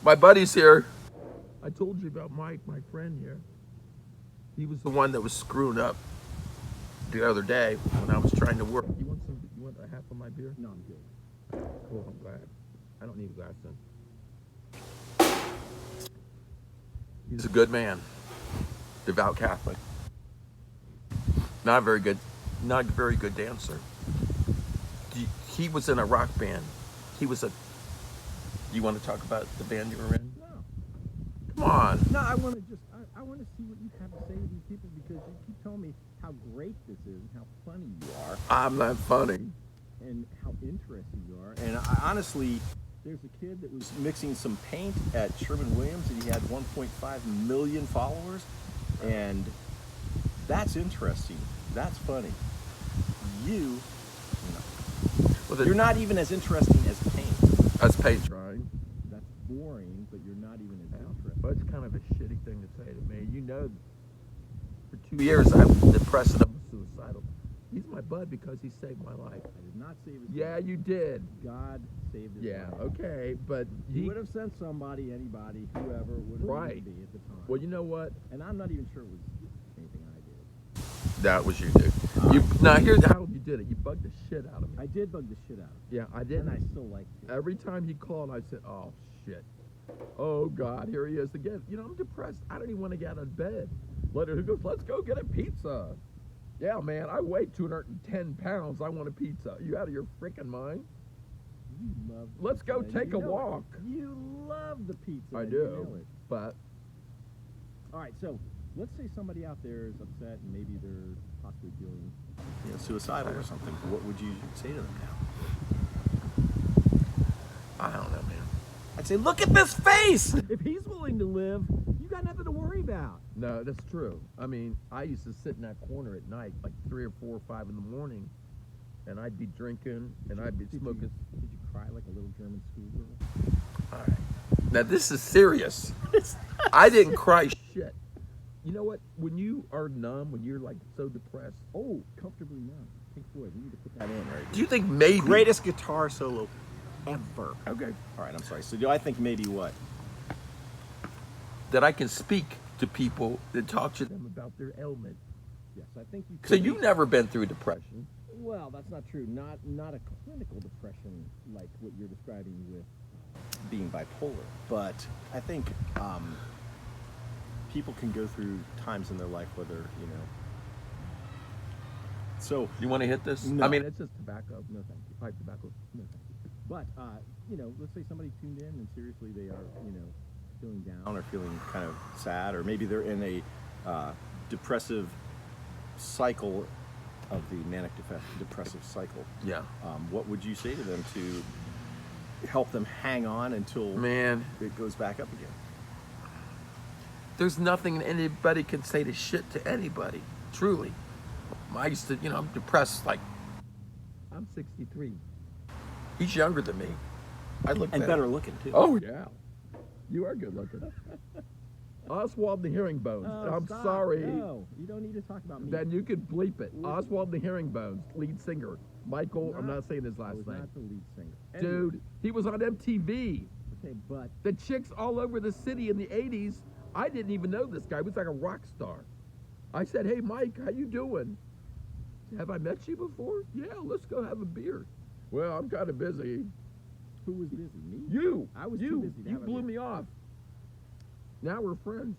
My buddy's here. I told you about Mike, my friend here. He was the one that was screwing up the other day when I was trying to work. You want some? You want a half of my beer? No, I'm good. Cool. I'm glad. I don't need a glass then. He's a good man, devout Catholic. Not a very good dancer. He was in a rock band. He was a. You want to talk about the band you were in? No. Come on. No, I want to I want to see what you have to say to these people because you keep telling me how great this is and how funny you are. I'm not funny. And how interesting you are. And honestly, there's a kid that was mixing some paint at Sherwin-Williams and he had 1.5 million followers. And that's interesting. That's funny. You, no. You're not even as interesting as paint. As paint drawing. That's boring, but you're not even as interesting. Well, it's kind of a shitty thing to say to me. You know, for 2 years I was depressed and I was suicidal. He's my bud because he saved my life. I did not save his life. Yeah, you did. God saved his life. Yeah, okay, but he would have sent somebody, anybody, whoever would have right. be at the time. Well, you know what? And I'm not even sure it was anything I did. That was you, dude. Now here's how you did it. You bugged the shit out of me. I did bug the shit out of him. Yeah, I did. And I still like it. Every time he called, I said, "Oh shit, oh God, here he is again." You know, I'm depressed. I don't even want to get out of bed. He goes, "Let's go get a pizza." Yeah, man, I weigh 210 pounds. I want a pizza. You out of your freaking mind? You love pizza. Let's go take a walk. You love the pizza. I do. You know it. But all right, so let's say somebody out there is upset and maybe they're possibly feeling suicidal or something. What would you say to them now? I don't know, man. I'd say, look at this face! If he's willing to live, you got nothing to worry about. No, that's true. I mean, I used to sit in that corner at night, like 3 or 4 or 5 in the morning, and I'd be drinking, and I'd be smoking. Did you cry like a little German schoolgirl? All right. Now, this is serious. I didn't cry shit. You know what? When you are numb, when you're like so depressed. Oh, comfortably numb. Pink Floyd, we need to put that in right here. Do you think maybe. Greatest guitar solo ever. Okay. All right, I'm sorry. So do I think maybe what? That I can speak to people that talk to them about their ailment. Yes, I think you could. So you've never been through depression? Well, that's not true. Not a clinical depression like what you're describing with being bipolar. But I think people can go through times in their life where they're, So you want to hit this? No. I mean, it's just tobacco. No, thank you. Pipe tobacco. No, thank you. But let's say somebody tuned in and seriously they are, feeling down or feeling kind of sad, or maybe they're in a depressive cycle of the manic depressive cycle. Yeah. What would you say to them to help them hang on until it goes back up again? There's nothing anybody can say to shit to anybody. Truly. I used to, I'm depressed. Like, I'm 63. He's younger than me. I look better looking too. Oh yeah. You are good looking. Oswald the Herringbones. I'm stop. sorry. No, you don't need to talk about me. Then you could bleep it. Oswald the Herringbones, lead singer. Michael, I'm not saying his last name. Not the lead singer. Dude, he was on MTV. Okay, but the chicks all over the city in the 80s, I didn't even know this guy. He was like a rock star. I said, "Hey, Mike, how you doing? Have I met you before?" "Yeah, let's go have a beer." "Well, I'm kind of busy." Who was busy? Me? You. I was too busy to You have a blew beer. me off. Now we're friends.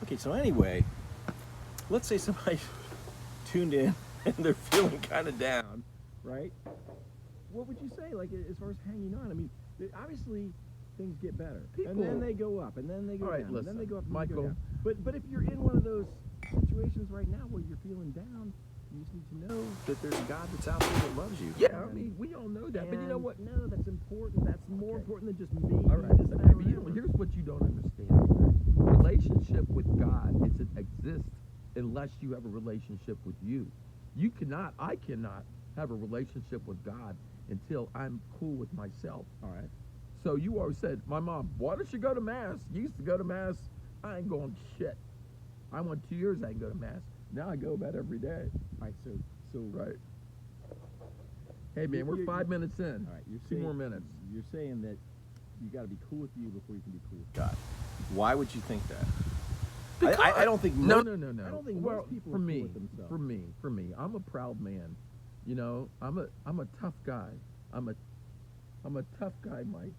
Okay, so anyway, let's say somebody tuned in and they're feeling kind of down, right? What would you say, like, as far as hanging on? I mean, obviously things get better, and then they go up, and then they go down, and then they go up, and then they go down. But if you're in one of those situations right now where you're feeling down, you just need to know that there's a God that's out there that loves you. Yeah, I mean, we all know that, but you know what? No, that's important. That's more important than just me. All right, but here's what you don't understand. Relationship with God doesn't exist unless you have a relationship with you. I cannot have a relationship with God until I'm cool with myself. All right. So you always said, my mom, "Why don't you go to Mass?" You used to go to Mass. I ain't going shit. I went 2 years, I didn't go to Mass. Now I go about every day. All right, so right. Hey man, we're 5 minutes in. All right, you're Two more minutes. You're saying that you got to be cool with you before you can be cool with God. Why would you think that? Because I don't think no. I don't think most people for are me, cool with themselves. for me, I'm a proud man. You know, I'm a tough guy. I'm a tough guy, Mike.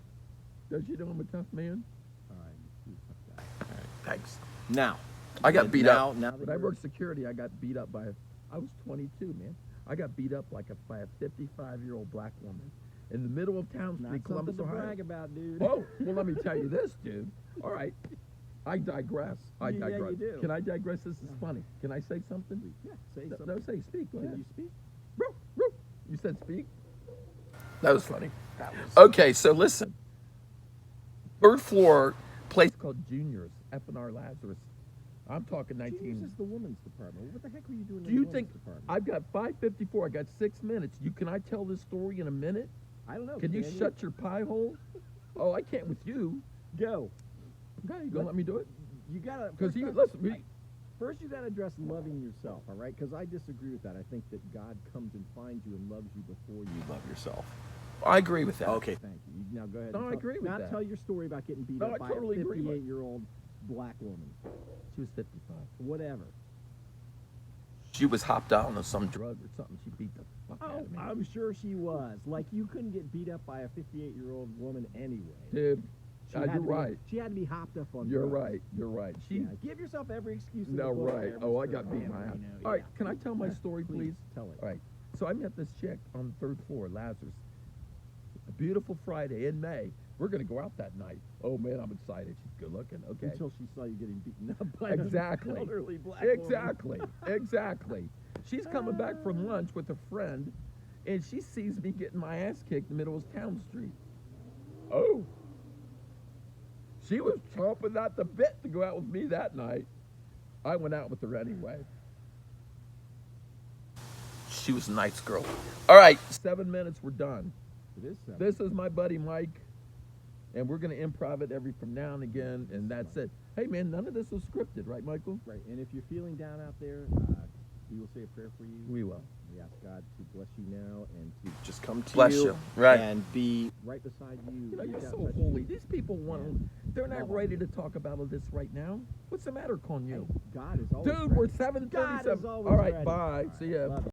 Don't you know I'm a tough man? All right, you're a tough guy. All right. Thanks. Now, I got beat up. Now When I worked security, I got beat up by I was 22, man. I got beat up by a 55-year-old black woman in the middle of town not street, Columbus, something to Ohio. brag about, dude. Oh, well, let me tell you this, dude. All right. I digress. I Yeah, digress. you do. Can I digress? This is funny. Can I say something? Yeah, say No, something. no, say speak. Go Can ahead. you speak? Roo, roo. You said speak? That was funny. That was Okay, so listen. Third floor, place called Junior's, F&R Lazarus. I'm talking 19. Junior's is the women's department. What the heck were you doing Do in you the think women's department? I've got 5:54? I got 6 minutes. Can I tell this story in a minute? I don't know. Can you shut your pie hole? Oh, I can't with you. Go? Okay, you gonna let me do it? You gotta. Because first listen, First, you got to address loving yourself, all right? Because I disagree with that. I think that God comes and finds you and loves you before you love yourself. I agree with that. Okay, thank you. Now go ahead. No, and I agree with now that. tell your story about getting beat No, up I by totally a agree with it. 58-year-old black woman. She was 55. Whatever. She was hopped on some drug or something. She beat the fuck out Oh, of me. I'm sure she was. Like, you couldn't get beat up by a 58-year-old woman anyway. Dude, She had you're to be- right. She had to be hopped up on You're drugs. right. You're right. She. Yeah, give yourself every excuse. in No, the book right. there, Oh, I Mr. got beat my ass. Marino. All right, Yeah. can I tell my story, please? Tell it. All right. So I met this chick on the 3rd floor, Lazarus. A beautiful Friday in May. We're going to go out that night. Oh, man, I'm excited. She's good looking. Okay. Until she saw you getting beaten up by Exactly. an elderly black woman. Exactly. Exactly. She's coming back from lunch with a friend, and she sees me getting my ass kicked in the middle of Town Street. Oh. She was chomping at the bit to go out with me that night. I went out with her anyway. She was a nice girl. All right, 7 minutes, we're done. It is seven. This is my buddy Mike, and we're going to improv it every from now and again, and that's it. Hey, man, none of this was scripted, right, Michael? Right, and if you're feeling down out there, we will say a prayer for you. We will. We ask God to bless you now and to just come to Bless you. Right. and be right beside you. You know, reach you're out, so touch holy. you. These people they're not ready to talk about all this right now. What's the matter, con you? God is always Dude, ready. we're God 7:37. is always All right, ready. bye. All right, See ya. love you.